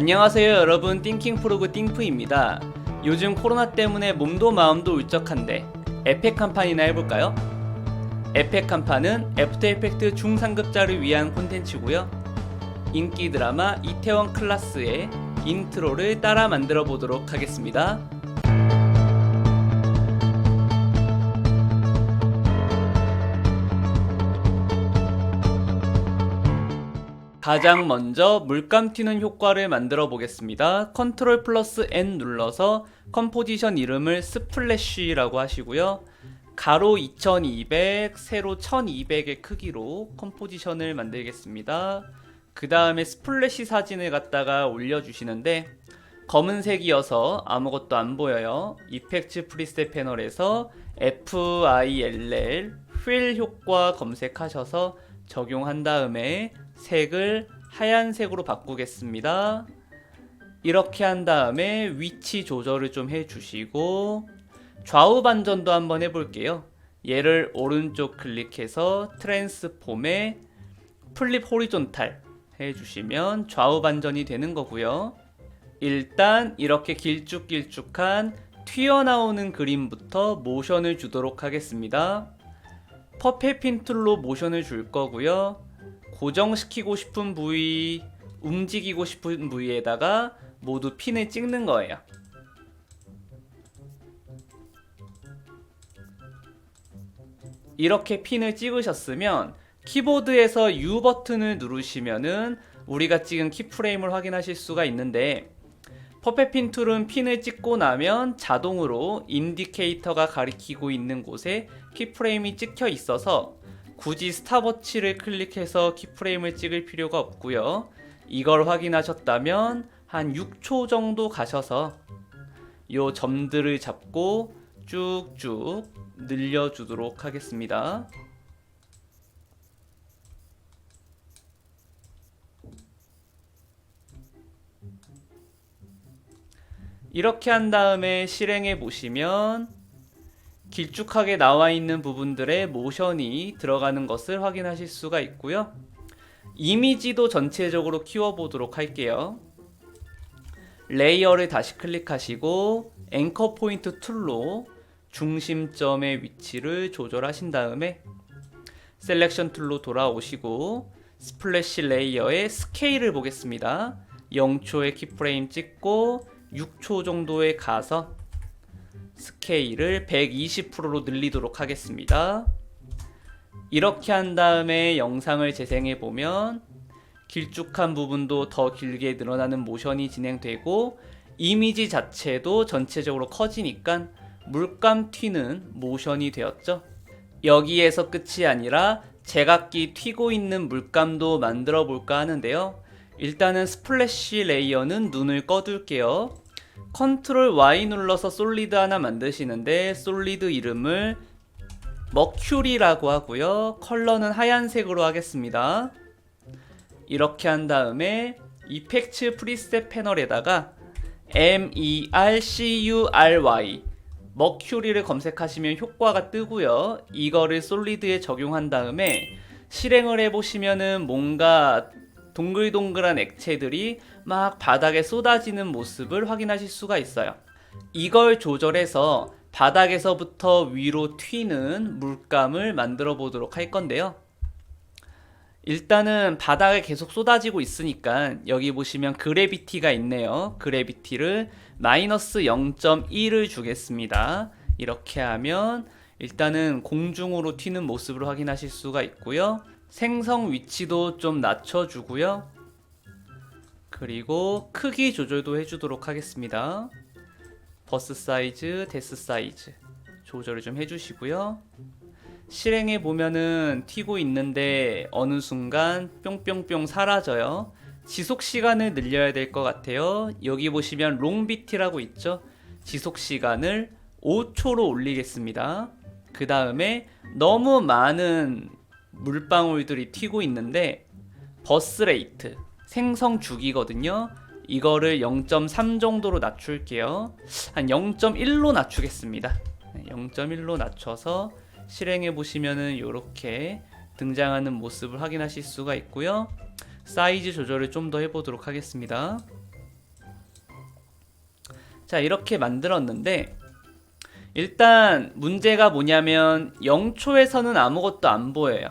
안녕하세요 여러분, 띵킹프로그 띵프입니다. 요즘 코로나 때문에 몸도 마음도 울적한데 에펙 한 판이나 해볼까요? 에펙 한 판은 애프터 이펙트 중상급자를 위한 콘텐츠고요. 인기 드라마 이태원 클라스의 인트로를 따라 만들어 보도록 하겠습니다. 가장 먼저 물감 튀는 효과를 만들어 보겠습니다. 컨트롤 플러스 N 눌러서 컴포지션 이름을 스플래쉬라고 하시고요. 가로 2200, 세로 1200의 크기로 컴포지션을 만들겠습니다. 그 다음에 스플래시 사진을 갖다가 올려주시는데 검은색이어서 아무것도 안 보여요. 이펙트 프리셋 패널에서 FILL Fill 효과 검색하셔서 적용한 다음에 색을 하얀색으로 바꾸겠습니다. 이렇게 한 다음에 위치 조절을 좀 해주시고 좌우 반전도 한번 해볼게요. 얘를 오른쪽 클릭해서 트랜스폼에 플립 호리존탈 해주시면 좌우 반전이 되는 거고요. 일단 이렇게 길쭉길쭉한 튀어나오는 그림부터 모션을 주도록 하겠습니다. 퍼펫 핀 툴로 모션을 줄 거고요. 고정시키고 싶은 부위, 움직이고 싶은 부위에다가 모두 핀을 찍는 거예요. 이렇게 핀을 찍으셨으면 키보드에서 U 버튼을 누르시면은 우리가 찍은 키프레임을 확인하실 수가 있는데 퍼펫 핀 툴은 핀을 찍고 나면 자동으로 인디케이터가 가리키고 있는 곳에 키프레임이 찍혀 있어서 굳이 스탑워치를 클릭해서 키프레임을 찍을 필요가 없고요. 이걸 확인하셨다면 한 6초 정도 가셔서 요 점들을 잡고 쭉쭉 늘려주도록 하겠습니다. 이렇게 한 다음에 실행해 보시면 길쭉하게 나와 있는 부분들의 모션이 들어가는 것을 확인하실 수가 있고요. 이미지도 전체적으로 키워보도록 할게요. 레이어를 다시 클릭하시고 앵커 포인트 툴로 중심점의 위치를 조절하신 다음에 셀렉션 툴로 돌아오시고 스플래시 레이어의 스케일을 보겠습니다. 0초의 키프레임 찍고 6초 정도에 가서 스케일을 120%로 늘리도록 하겠습니다. 이렇게 한 다음에 영상을 재생해 보면 길쭉한 부분도 더 길게 늘어나는 모션이 진행되고 이미지 자체도 전체적으로 커지니까 물감 튀는 모션이 되었죠. 여기에서 끝이 아니라 제각기 튀고 있는 물감도 만들어 볼까 하는데요. 일단은 스플래시 레이어는 눈을 꺼둘게요. 컨트롤 Y 눌러서 솔리드 하나 만드시는데 솔리드 이름을 머큐리라고 하고요. 컬러는 하얀색으로 하겠습니다. 이렇게 한 다음에 이펙트 프리셋 패널에다가 MERCURY 머큐리를 검색하시면 효과가 뜨고요. 이거를 솔리드에 적용한 다음에 실행을 해보시면은 뭔가 동글동글한 액체들이 막 바닥에 쏟아지는 모습을 확인하실 수가 있어요. 이걸 조절해서 바닥에서부터 위로 튀는 물감을 만들어 보도록 할 건데요. 일단은 바닥에 계속 쏟아지고 있으니까 여기 보시면 그래비티가 있네요. 그래비티를 마이너스 0.1을 주겠습니다. 이렇게 하면 일단은 공중으로 튀는 모습을 확인하실 수가 있고요. 생성 위치도 좀 낮춰주고요. 그리고 크기 조절도 해주도록 하겠습니다. 버스 사이즈, 데스 사이즈 조절을 좀 해주시고요. 실행해 보면은 튀고 있는데 어느 순간 뿅뿅뿅 사라져요. 지속 시간을 늘려야 될 것 같아요. 여기 보시면 롱비티라고 있죠. 지속 시간을 5초로 올리겠습니다. 그 다음에 너무 많은 물방울들이 튀고 있는데 버스 레이트 생성 주기거든요. 이거를 0.3 정도로 낮출게요. 한 0.1로 낮추겠습니다. 0.1로 낮춰서 실행해 보시면은 이렇게 등장하는 모습을 확인하실 수가 있고요. 사이즈 조절을 좀 더 해보도록 하겠습니다. 자, 이렇게 만들었는데 일단 문제가 뭐냐면 0초에서는 아무것도 안 보여요.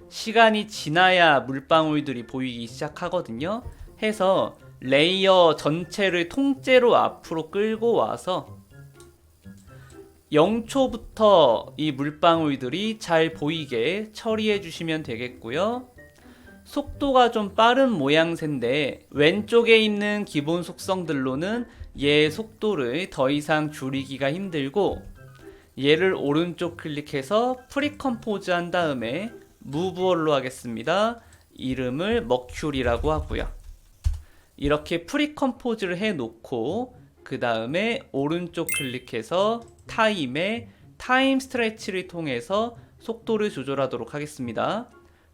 시간이 지나야 물방울들이 보이기 시작하거든요. 해서 레이어 전체를 통째로 앞으로 끌고 와서 0초부터 이 물방울들이 잘 보이게 처리해 주시면 되겠고요. 속도가 좀 빠른 모양새인데 왼쪽에 있는 기본 속성들로는 얘 속도를 더 이상 줄이기가 힘들고, 얘를 오른쪽 클릭해서 프리컴포즈 한 다음에 무브얼로 하겠습니다. 이름을 머큐리라고 하고요. 이렇게 프리컴포즈를 해 놓고 그 다음에 오른쪽 클릭해서 타임에 타임 스트레치를 통해서 속도를 조절하도록 하겠습니다.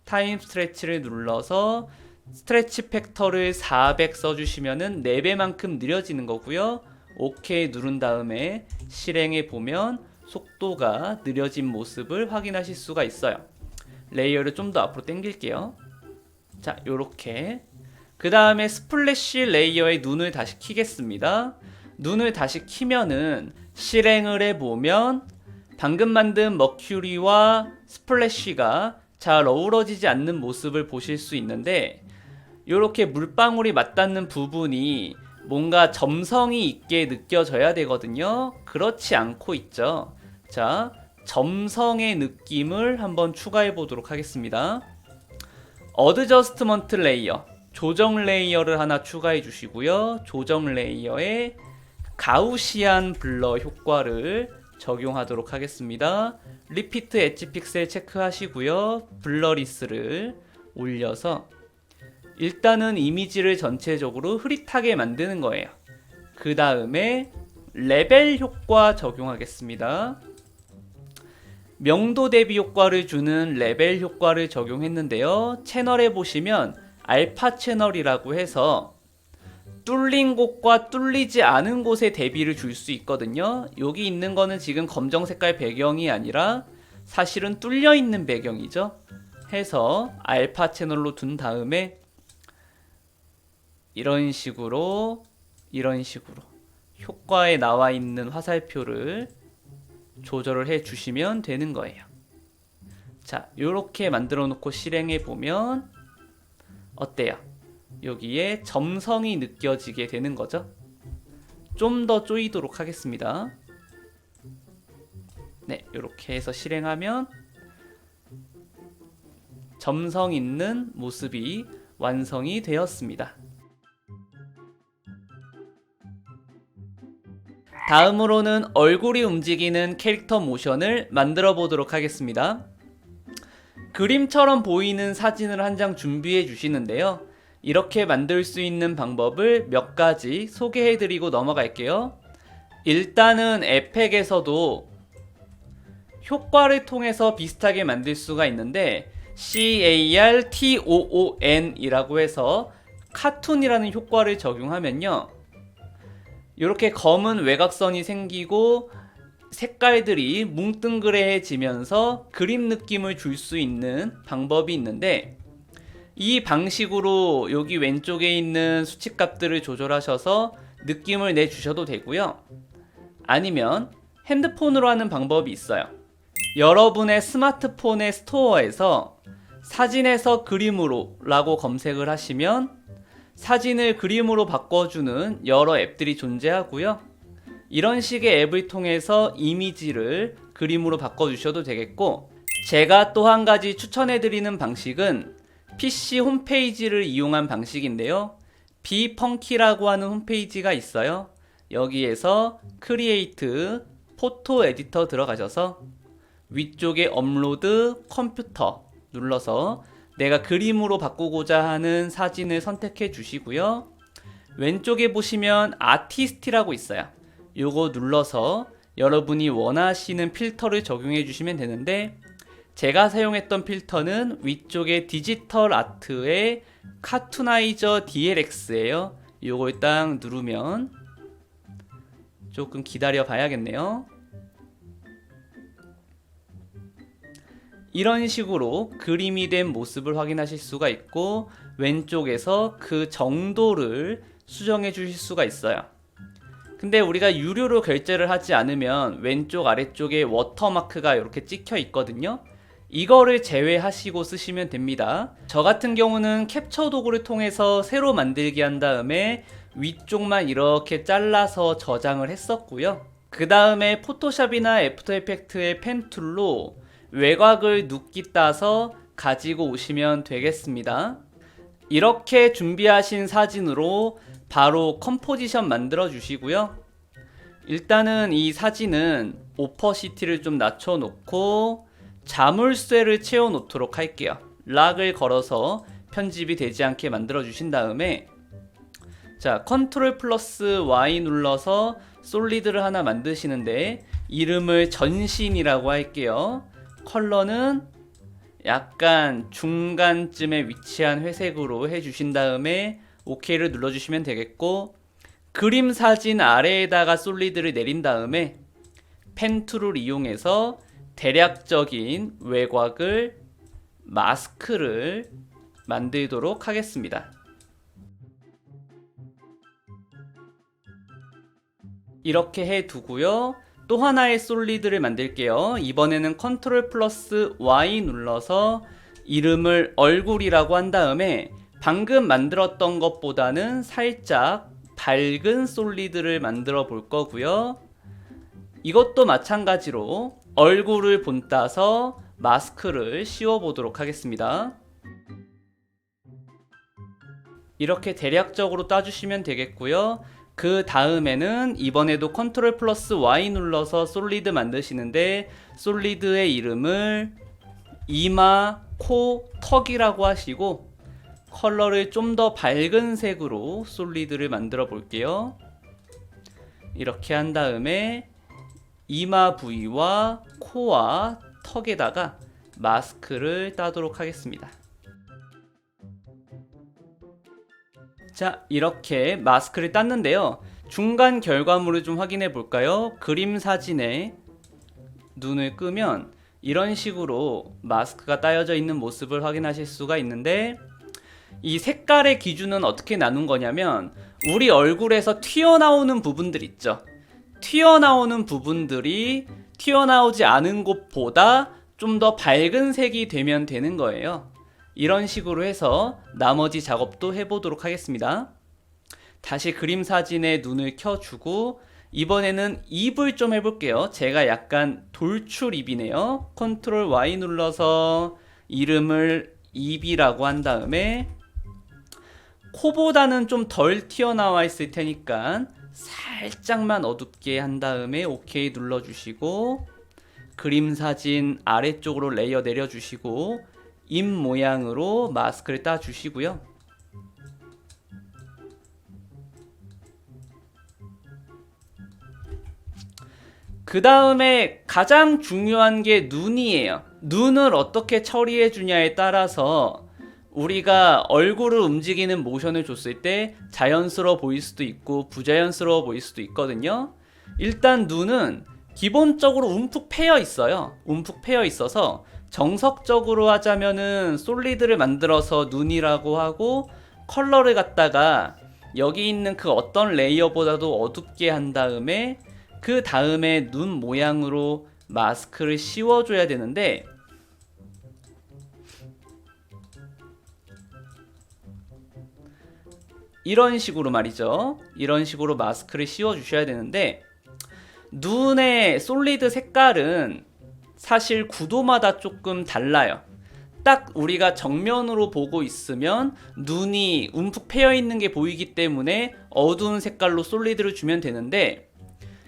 타임 스트레치를 눌러서 스트레치 팩터를 400 써주시면은 4배만큼 느려지는 거고요. OK 누른 다음에 실행해 보면 속도가 느려진 모습을 확인하실 수가 있어요. 레이어를 좀 더 앞으로 당길게요. 자, 요렇게. 그 다음에 스플래시 레이어에 눈을 다시 키겠습니다. 눈을 다시 키면은 실행을 해보면 방금 만든 머큐리와 스플래시가 잘 어우러지지 않는 모습을 보실 수 있는데, 이렇게 물방울이 맞닿는 부분이 뭔가 점성이 있게 느껴져야 되거든요. 그렇지 않고 있죠. 자, 점성의 느낌을 한번 추가해 보도록 하겠습니다. 어드저스트먼트 레이어, 조정 레이어를 하나 추가해 주시고요. 조정 레이어에 가우시안 블러 효과를 적용하도록 하겠습니다. 리피트 엣지 픽셀 체크하시고요. 블러리스를 올려서 일단은 이미지를 전체적으로 흐릿하게 만드는 거예요. 그 다음에 레벨 효과 적용하겠습니다. 명도 대비 효과를 주는 레벨 효과를 적용했는데요. 채널에 보시면 알파 채널이라고 해서 뚫린 곳과 뚫리지 않은 곳에 대비를 줄 수 있거든요. 여기 있는 거는 지금 검정 색깔 배경이 아니라 사실은 뚫려 있는 배경이죠. 해서 알파 채널로 둔 다음에 이런 식으로 효과에 나와 있는 화살표를 조절을 해 주시면 되는 거예요. 자, 요렇게 만들어 놓고 실행해 보면 어때요? 여기에 점성이 느껴지게 되는 거죠. 좀 더 조이도록 하겠습니다. 네, 요렇게 해서 실행하면 점성 있는 모습이 완성이 되었습니다. 다음으로는 얼굴이 움직이는 캐릭터 모션을 만들어 보도록 하겠습니다. 그림처럼 보이는 사진을 한 장 준비해 주시는데요. 이렇게 만들 수 있는 방법을 몇 가지 소개해 드리고 넘어갈게요. 일단은 에펙에서도 효과를 통해서 비슷하게 만들 수가 있는데 CARTOON 이라고 해서 카툰이라는 효과를 적용하면요, 이렇게 검은 외곽선이 생기고 색깔들이 뭉뚱그레해지면서 그림 느낌을 줄 수 있는 방법이 있는데, 이 방식으로 여기 왼쪽에 있는 수치값들을 조절하셔서 느낌을 내주셔도 되고요. 아니면 핸드폰으로 하는 방법이 있어요. 여러분의 스마트폰의 스토어에서 사진에서 그림으로 라고 검색을 하시면 사진을 그림으로 바꿔주는 여러 앱들이 존재하고요. 이런 식의 앱을 통해서 이미지를 그림으로 바꿔주셔도 되겠고, 제가 또 한 가지 추천해드리는 방식은 PC 홈페이지를 이용한 방식인데요. 비펑키라고 하는 홈페이지가 있어요. 여기에서 크리에이트 포토 에디터 들어가셔서 위쪽에 업로드 컴퓨터 눌러서 내가 그림으로 바꾸고자 하는 사진을 선택해 주시고요. 왼쪽에 보시면 아티스트라고 있어요. 요거 눌러서 여러분이 원하시는 필터를 적용해 주시면 되는데, 제가 사용했던 필터는 위쪽에 디지털 아트의 카툰아이저 DLX예요. 요걸 딱 누르면 조금 기다려 봐야겠네요. 이런 식으로 그림이 된 모습을 확인하실 수가 있고, 왼쪽에서 그 정도를 수정해 주실 수가 있어요. 근데 우리가 유료로 결제를 하지 않으면 왼쪽 아래쪽에 워터마크가 이렇게 찍혀 있거든요. 이거를 제외하시고 쓰시면 됩니다. 저 같은 경우는 캡처 도구를 통해서 새로 만들기 한 다음에 위쪽만 이렇게 잘라서 저장을 했었고요. 그 다음에 포토샵이나 애프터 이펙트의 펜 툴로 외곽을 눕기 따서 가지고 오시면 되겠습니다. 이렇게 준비하신 사진으로 바로 컴포지션 만들어 주시고요. 일단은 이 사진은 오퍼시티를 좀 낮춰 놓고 자물쇠를 채워 놓도록 할게요. 락을 걸어서 편집이 되지 않게 만들어 주신 다음에 자, 컨트롤 플러스 Y 눌러서 솔리드를 하나 만드시는데 이름을 전신이라고 할게요. 컬러는 약간 중간쯤에 위치한 회색으로 해주신 다음에 OK를 눌러주시면 되겠고, 그림 사진 아래에다가 솔리드를 내린 다음에 펜 툴을 이용해서 대략적인 외곽을 마스크를 만들도록 하겠습니다. 이렇게 해두고요. 또 하나의 솔리드를 만들게요. 이번에는 컨트롤 플러스 Y 눌러서 이름을 얼굴이라고 한 다음에 방금 만들었던 것보다는 살짝 밝은 솔리드를 만들어 볼 거고요. 이것도 마찬가지로 얼굴을 본따서 마스크를 씌워 보도록 하겠습니다. 이렇게 대략적으로 따주시면 되겠고요. 그 다음에는 이번에도 컨트롤 플러스 Y 눌러서 솔리드 만드시는데 솔리드의 이름을 이마, 코, 턱이라고 하시고 컬러를 좀 더 밝은 색으로 솔리드를 만들어 볼게요. 이렇게 한 다음에 이마 부위와 코와 턱에다가 마스크를 따도록 하겠습니다. 자, 이렇게 마스크를 땄는데요. 중간 결과물을 좀 확인해 볼까요? 그림 사진에 눈을 끄면 이런 식으로 마스크가 따여져 있는 모습을 확인하실 수가 있는데, 이 색깔의 기준은 어떻게 나눈 거냐면 우리 얼굴에서 튀어나오는 부분들 있죠. 튀어나오는 부분들이 튀어나오지 않은 곳보다 좀 더 밝은 색이 되면 되는 거예요. 이런 식으로 해서 나머지 작업도 해보도록 하겠습니다. 다시 그림 사진에 눈을 켜주고 이번에는 입을 좀 해볼게요. 제가 약간 돌출 입이네요. 컨트롤 Y 눌러서 이름을 입이라고 한 다음에 코보다는 좀 덜 튀어나와 있을 테니까 살짝만 어둡게 한 다음에 OK 눌러주시고 그림 사진 아래쪽으로 레이어 내려주시고 입 모양으로 마스크를 따주시고요. 그 다음에 가장 중요한 게 눈이에요. 눈을 어떻게 처리해 주냐에 따라서 우리가 얼굴을 움직이는 모션을 줬을 때 자연스러워 보일 수도 있고 부자연스러워 보일 수도 있거든요. 일단 눈은 기본적으로 움푹 패여 있어요. 움푹 패여 있어서 정석적으로 하자면은 솔리드를 만들어서 눈이라고 하고 컬러를 갖다가 여기 있는 그 어떤 레이어보다도 어둡게 한 다음에 그 다음에 눈 모양으로 마스크를 씌워줘야 되는데, 이런 식으로 말이죠. 이런 식으로 마스크를 씌워주셔야 되는데 눈의 솔리드 색깔은 사실 구도마다 조금 달라요. 딱 우리가 정면으로 보고 있으면 눈이 움푹 패여 있는 게 보이기 때문에 어두운 색깔로 솔리드를 주면 되는데,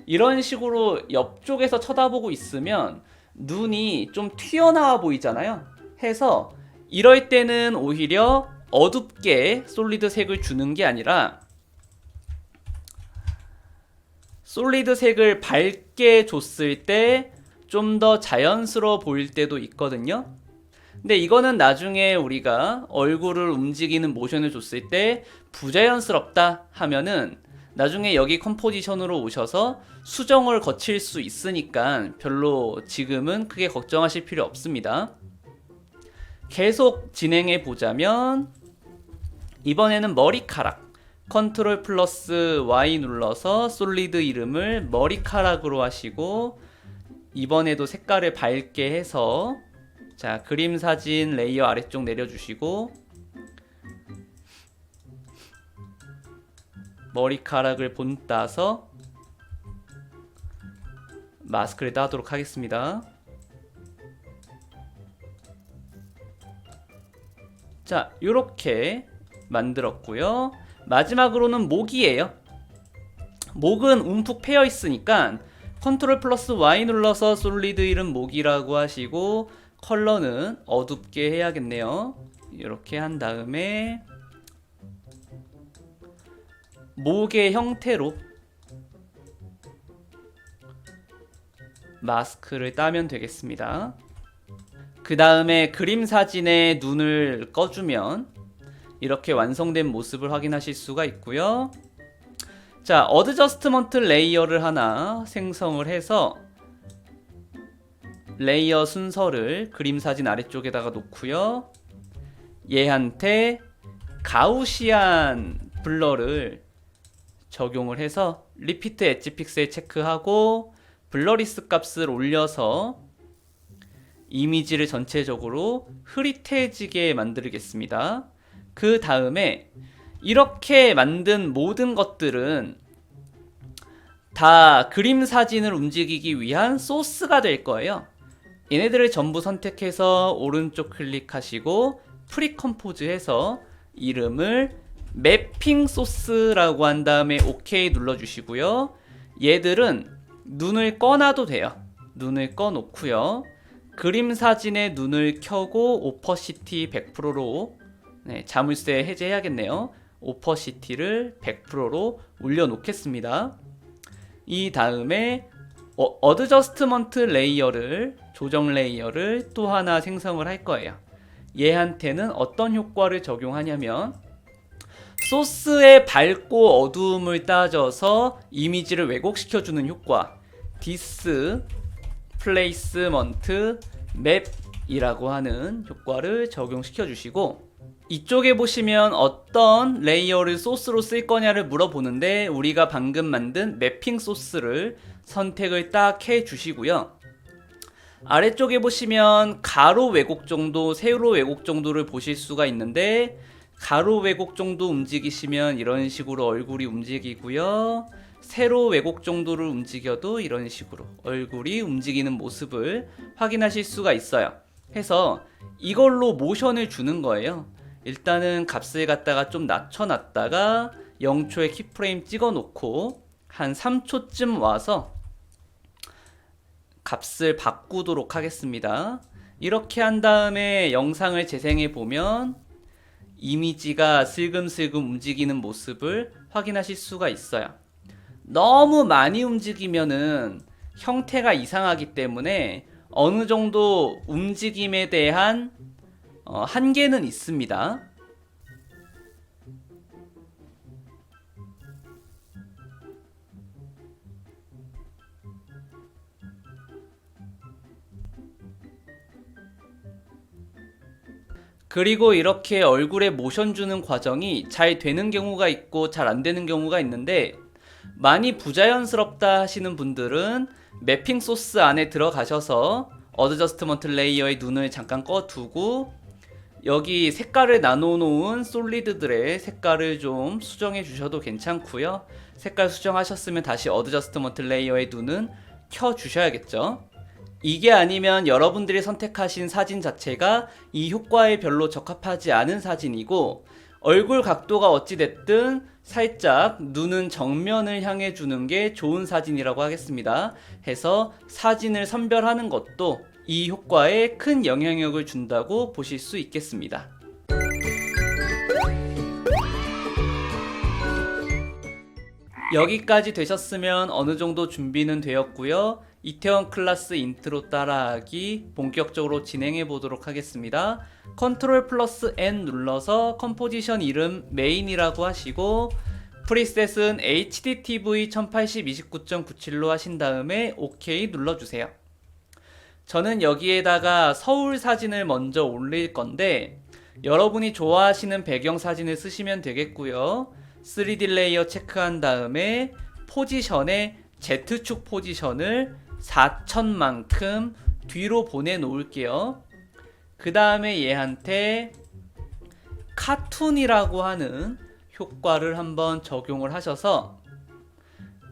이런 식으로 옆쪽에서 쳐다보고 있으면 눈이 좀 튀어나와 보이잖아요. 해서 이럴 때는 오히려 어둡게 솔리드 색을 주는 게 아니라 솔리드 색을 밝게 줬을 때 좀 더 자연스러워 보일 때도 있거든요. 근데 이거는 나중에 우리가 얼굴을 움직이는 모션을 줬을 때 부자연스럽다 하면은 나중에 여기 컴포지션으로 오셔서 수정을 거칠 수 있으니까 별로 지금은 크게 걱정하실 필요 없습니다. 계속 진행해 보자면 이번에는 머리카락. 컨트롤 플러스 Y 눌러서 솔리드 이름을 머리카락으로 하시고, 이번에도 색깔을 밝게 해서, 자, 그림 사진 레이어 아래쪽 내려주시고, 머리카락을 본따서 마스크를 따도록 하겠습니다. 자, 요렇게 만들었고요. 마지막으로는 목이에요. 목은 움푹 패여 있으니까 컨트롤 플러스 Y 눌러서 솔리드 이름 목이라고 하시고, 컬러는 어둡게 해야겠네요. 이렇게 한 다음에 목의 형태로 마스크를 따면 되겠습니다. 그 다음에 그림 사진에 눈을 꺼주면 이렇게 완성된 모습을 확인하실 수가 있고요. 자, 어드저스트먼트 레이어를 하나 생성을 해서 레이어 순서를 그림 사진 아래쪽에다가 놓고요. 얘한테 가우시안 블러를 적용을 해서 리피트 엣지 픽셀 체크하고 블러리스 값을 올려서 이미지를 전체적으로 흐릿해지게 만들겠습니다. 그 다음에 이렇게 만든 모든 것들은 다 그림 사진을 움직이기 위한 소스가 될 거예요. 얘네들을 전부 선택해서 오른쪽 클릭하시고 프리컴포즈 해서 이름을 매핑 소스라고 한 다음에 OK 눌러주시고요. 얘들은 눈을 꺼놔도 돼요. 눈을 꺼놓고요. 그림 사진에 눈을 켜고 오퍼시티 100%로 자물쇠 해제해야겠네요. 오퍼시티를 100%로 올려놓겠습니다. 이 다음에 어드저스트먼트 레이어를, 조정 레이어를 또 하나 생성을 할 거예요. 얘한테는 어떤 효과를 적용하냐면 소스의 밝고 어두움을 따져서 이미지를 왜곡시켜주는 효과, 디스플레이스먼트 맵이라고 하는 효과를 적용시켜 주시고, 이쪽에 보시면 어떤 레이어를 소스로 쓸 거냐를 물어보는데 우리가 방금 만든 매핑 소스를 선택을 딱 해 주시고요. 아래쪽에 보시면 가로 왜곡 정도, 세로 왜곡 정도를 보실 수가 있는데, 가로 왜곡 정도 움직이시면 이런 식으로 얼굴이 움직이고요. 세로 왜곡 정도를 움직여도 이런 식으로 얼굴이 움직이는 모습을 확인하실 수가 있어요. 해서 이걸로 모션을 주는 거예요. 일단은 값을 갖다가 좀 낮춰놨다가 0초에 키프레임 찍어 놓고 한 3초쯤 와서 값을 바꾸도록 하겠습니다. 이렇게 한 다음에 영상을 재생해 보면 이미지가 슬금슬금 움직이는 모습을 확인하실 수가 있어요. 너무 많이 움직이면은 형태가 이상하기 때문에 어느 정도 움직임에 대한 한계는 있습니다. 그리고 이렇게 얼굴에 모션 주는 과정이 잘 되는 경우가 있고 잘 안 되는 경우가 있는데, 많이 부자연스럽다 하시는 분들은 매핑 소스 안에 들어가셔서 어드저스트먼트 레이어의 눈을 잠깐 꺼두고 여기 색깔을 나눠 놓은 솔리드들의 색깔을 좀 수정해 주셔도 괜찮고요. 색깔 수정하셨으면 다시 어드저스트먼트 레이어의 눈은 켜 주셔야겠죠. 이게 아니면 여러분들이 선택하신 사진 자체가 이 효과에 별로 적합하지 않은 사진이고, 얼굴 각도가 어찌됐든 살짝 눈은 정면을 향해 주는 게 좋은 사진이라고 하겠습니다. 해서 사진을 선별하는 것도 이 효과에 큰 영향력을 준다고 보실 수 있겠습니다. 여기까지 되셨으면 어느 정도 준비는 되었고요. 이태원 클래스 인트로 따라하기 본격적으로 진행해 보도록 하겠습니다. 컨트롤 플러스 N 눌러서 컴포지션 이름 메인이라고 하시고, 프리셋은 HDTV 1080-29.97로 하신 다음에 OK 눌러주세요. 저는 여기에다가 서울 사진을 먼저 올릴 건데 여러분이 좋아하시는 배경 사진을 쓰시면 되겠고요. 3D 레이어 체크한 다음에 포지션에 Z축 포지션을 4000만큼 뒤로 보내 놓을게요. 그 다음에 얘한테 카툰이라고 하는 효과를 한번 적용을 하셔서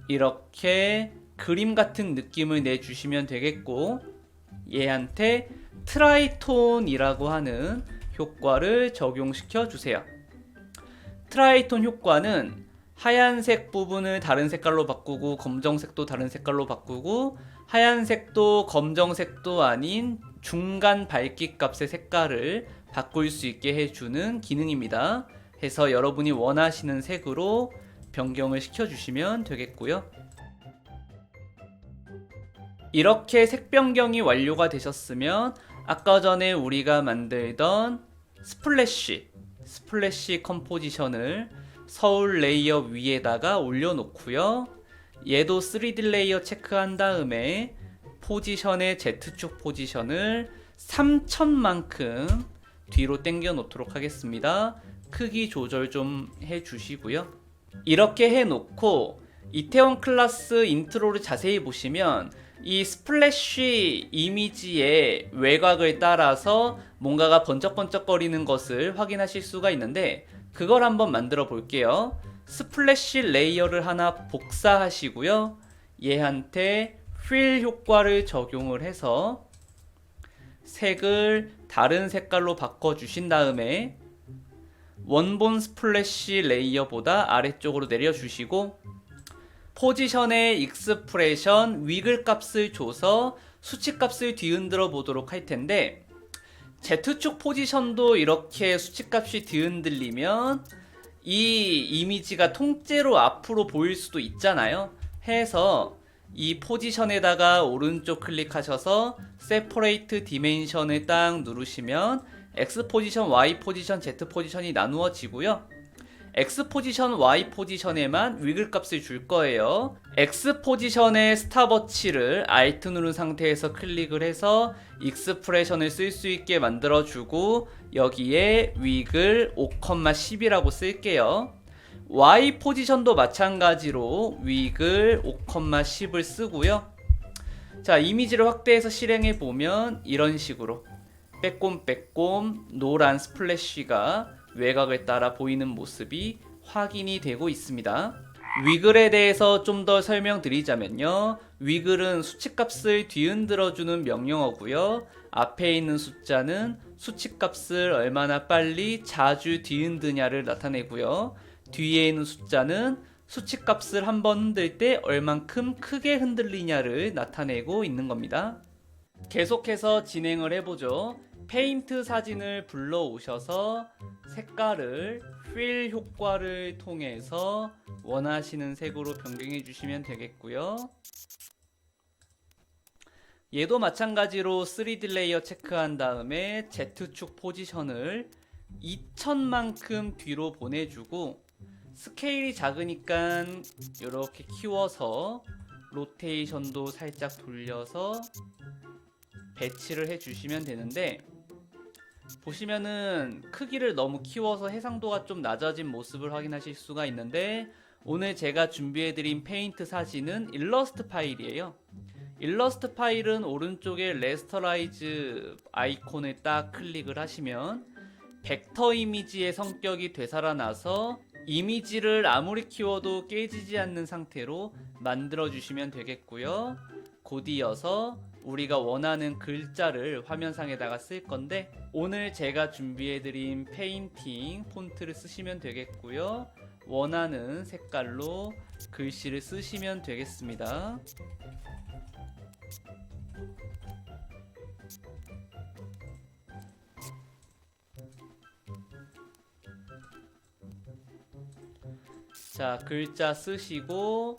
이렇게 그림 같은 느낌을 내주시면 되겠고, 얘한테 트라이톤이라고 하는 효과를 적용시켜 주세요. 트라이톤 효과는 하얀색 부분을 다른 색깔로 바꾸고 검정색도 다른 색깔로 바꾸고 하얀색도 검정색도 아닌 중간 밝기 값의 색깔을 바꿀 수 있게 해주는 기능입니다. 해서 여러분이 원하시는 색으로 변경을 시켜주시면 되겠고요. 이렇게 색 변경이 완료가 되셨으면 아까 전에 우리가 만들던 스플래시 컴포지션을 서울 레이어 위에다가 올려놓고요. 얘도 3D 레이어 체크한 다음에 포지션의 Z축 포지션을 3000만큼 뒤로 당겨 놓도록 하겠습니다. 크기 조절 좀 해주시고요. 이렇게 해놓고 이태원 클래스 인트로를 자세히 보시면 이 스플래시 이미지의 외곽을 따라서 뭔가가 번쩍번쩍거리는 것을 확인하실 수가 있는데, 그걸 한번 만들어 볼게요. 스플래시 레이어를 하나 복사하시고요. 얘한테 필 효과를 적용을 해서 색을 다른 색깔로 바꿔 주신 다음에 원본 스플래시 레이어보다 아래쪽으로 내려주시고 포지션의 익스프레션 위글 값을 줘서 수치값을 뒤흔들어 보도록 할 텐데, Z축 포지션도 이렇게 수치값이 뒤흔들리면 이 이미지가 통째로 앞으로 보일 수도 있잖아요. 해서 이 포지션에다가 오른쪽 클릭하셔서 세퍼레이트 디멘션을 딱 누르시면 X 포지션, Y 포지션, Z 포지션이 나누어지고요. X 포지션, Y 포지션에만 위글 값을 줄 거예요. X 포지션의 스탑워치를 Alt 누른 상태에서 클릭을 해서 익스프레션을 쓸 수 있게 만들어주고 여기에 위글 5,10이라고 쓸게요. Y 포지션도 마찬가지로 위글 5,10을 쓰고요. 자, 이미지를 확대해서 실행해 보면 이런 식으로 빼꼼빼꼼 노란 스플래시가 외곽을 따라 보이는 모습이 확인이 되고 있습니다. 위글에 대해서 좀 더 설명드리자면요. 위글은 수치값을 뒤흔들어주는 명령어고요. 앞에 있는 숫자는 수치값을 얼마나 빨리 자주 뒤흔드냐를 나타내고요. 뒤에 있는 숫자는 수치값을 한번 흔들 때 얼만큼 크게 흔들리냐를 나타내고 있는 겁니다. 계속해서 진행을 해보죠. 페인트 사진을 불러오셔서 색깔을 필 효과를 통해서 원하시는 색으로 변경해 주시면 되겠고요. 얘도 마찬가지로 3D 레이어 체크한 다음에 Z축 포지션을 2000만큼 뒤로 보내주고 스케일이 작으니까 이렇게 키워서 로테이션도 살짝 돌려서 배치를 해주시면 되는데, 보시면은 크기를 너무 키워서 해상도가 좀 낮아진 모습을 확인하실 수가 있는데, 오늘 제가 준비해드린 페인트 사진은 일러스트 파일이에요. 일러스트 파일은 오른쪽에 레스터라이즈 아이콘을 딱 클릭을 하시면 벡터 이미지의 성격이 되살아나서 이미지를 아무리 키워도 깨지지 않는 상태로 만들어 주시면 되겠고요. 곧 이어서 우리가 원하는 글자를 화면상에다가 쓸 건데, 오늘 제가 준비해드린 페인팅 폰트를 쓰시면 되겠고요. 원하는 색깔로 글씨를 쓰시면 되겠습니다. 자, 글자 쓰시고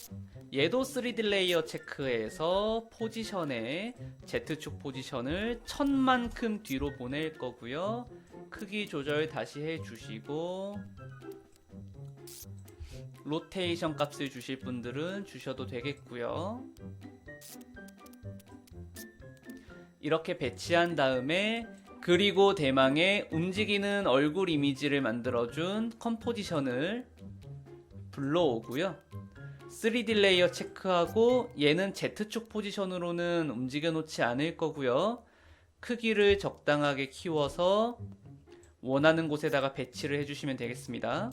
얘도 3D 레이어 체크해서 포지션에 Z축 포지션을 1000만큼 뒤로 보낼 거고요. 크기 조절 다시 해주시고 로테이션 값을 주실 분들은 주셔도 되겠고요. 이렇게 배치한 다음에 그리고 대망의 움직이는 얼굴 이미지를 만들어준 컴포지션을 불러오고요. 3D 레이어 체크하고 얘는 Z축 포지션으로는 움직여 놓지 않을 거고요. 크기를 적당하게 키워서 원하는 곳에다가 배치를 해주시면 되겠습니다.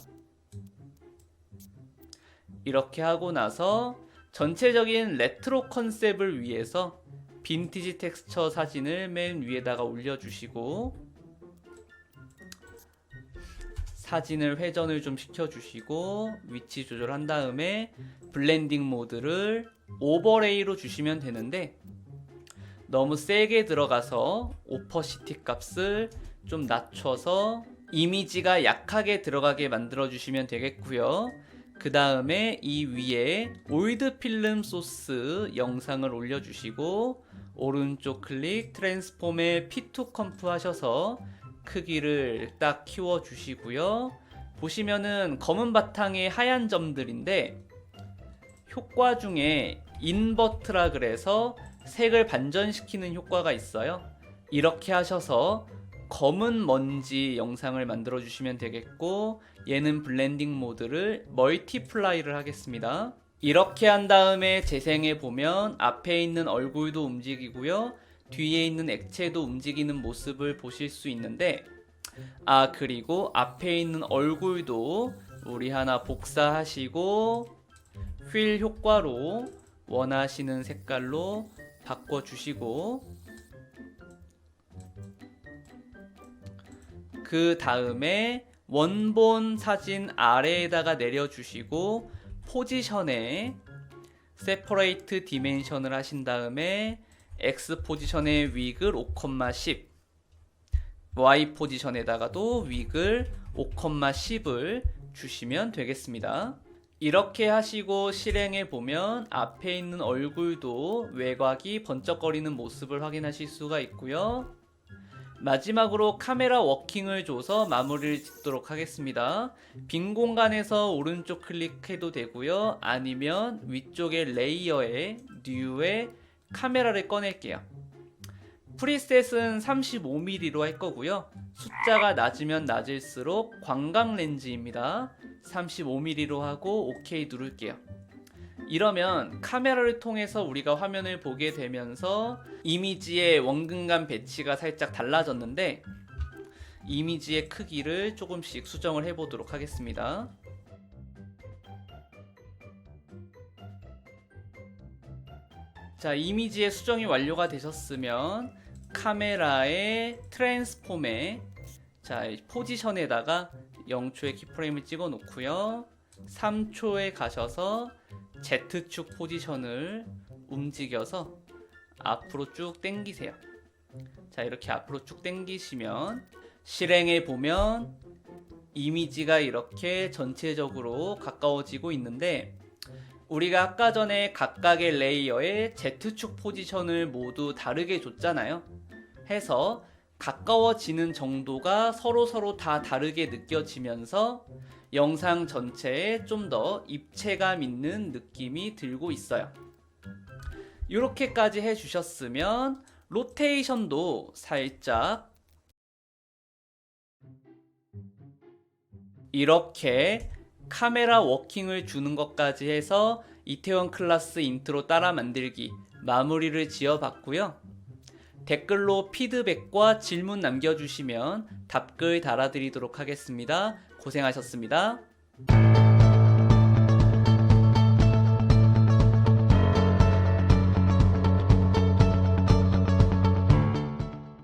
이렇게 하고 나서 전체적인 레트로 컨셉을 위해서 빈티지 텍스처 사진을 맨 위에다가 올려주시고 사진을 회전을 좀 시켜주시고 위치 조절한 다음에 블렌딩 모드를 오버레이로 주시면 되는데 너무 세게 들어가서 오퍼시티 값을 좀 낮춰서 이미지가 약하게 들어가게 만들어 주시면 되겠고요. 그 다음에 이 위에 올드 필름 소스 영상을 올려주시고 오른쪽 클릭 트랜스폼에 P2 컴프 하셔서 크기를 딱 키워주시고요. 보시면은 검은 바탕에 하얀 점들인데 효과 중에 인버트라 그래서 색을 반전시키는 효과가 있어요. 이렇게 하셔서 검은 먼지 영상을 만들어 주시면 되겠고 얘는 블렌딩 모드를 멀티플라이를 하겠습니다. 이렇게 한 다음에 재생해 보면 앞에 있는 얼굴도 움직이고요. 뒤에 있는 액체도 움직이는 모습을 보실 수 있는데 그리고 앞에 있는 얼굴도 우리 하나 복사하시고 휠 효과로 원하시는 색깔로 바꿔주시고 그 다음에 원본 사진 아래에다가 내려주시고 포지션에 세퍼레이트 디멘션을 하신 다음에 X 포지션에 위글 5,10 Y 포지션에다가도 위글 5,10을 주시면 되겠습니다. 이렇게 하시고 실행해 보면 앞에 있는 얼굴도 외곽이 번쩍거리는 모습을 확인하실 수가 있고요. 마지막으로 카메라 워킹을 줘서 마무리를 짓도록 하겠습니다. 빈 공간에서 오른쪽 클릭해도 되고요. 아니면 위쪽에 레이어에 뉴에 카메라를 꺼낼게요. 프리셋은 35mm로 할 거고요. 숫자가 낮으면 낮을수록 광각 렌즈입니다. 35mm로 하고 OK 누를게요. 이러면 카메라를 통해서 우리가 화면을 보게 되면서 이미지의 원근감 배치가 살짝 달라졌는데 이미지의 크기를 조금씩 수정을 해보도록 하겠습니다. 자, 이미지의 수정이 완료가 되셨으면 카메라의 트랜스폼에 포지션에다가 0초의 키프레임을 찍어 놓고요. 3초에 가셔서 Z축 포지션을 움직여서 앞으로 쭉 당기세요. 자, 이렇게 앞으로 쭉 당기시면 실행해 보면 이미지가 이렇게 전체적으로 가까워지고 있는데 우리가 아까 전에 각각의 레이어에 Z축 포지션을 모두 다르게 줬잖아요. 해서 가까워지는 정도가 서로 다 다르게 느껴지면서 영상 전체에 좀 더 입체감 있는 느낌이 들고 있어요. 이렇게까지 해주셨으면 로테이션도 살짝 이렇게 카메라 워킹을 주는 것까지 해서 이태원 클라스 인트로 따라 만들기 마무리를 지어봤고요. 댓글로 피드백과 질문 남겨주시면 답글 달아드리도록 하겠습니다. 고생하셨습니다.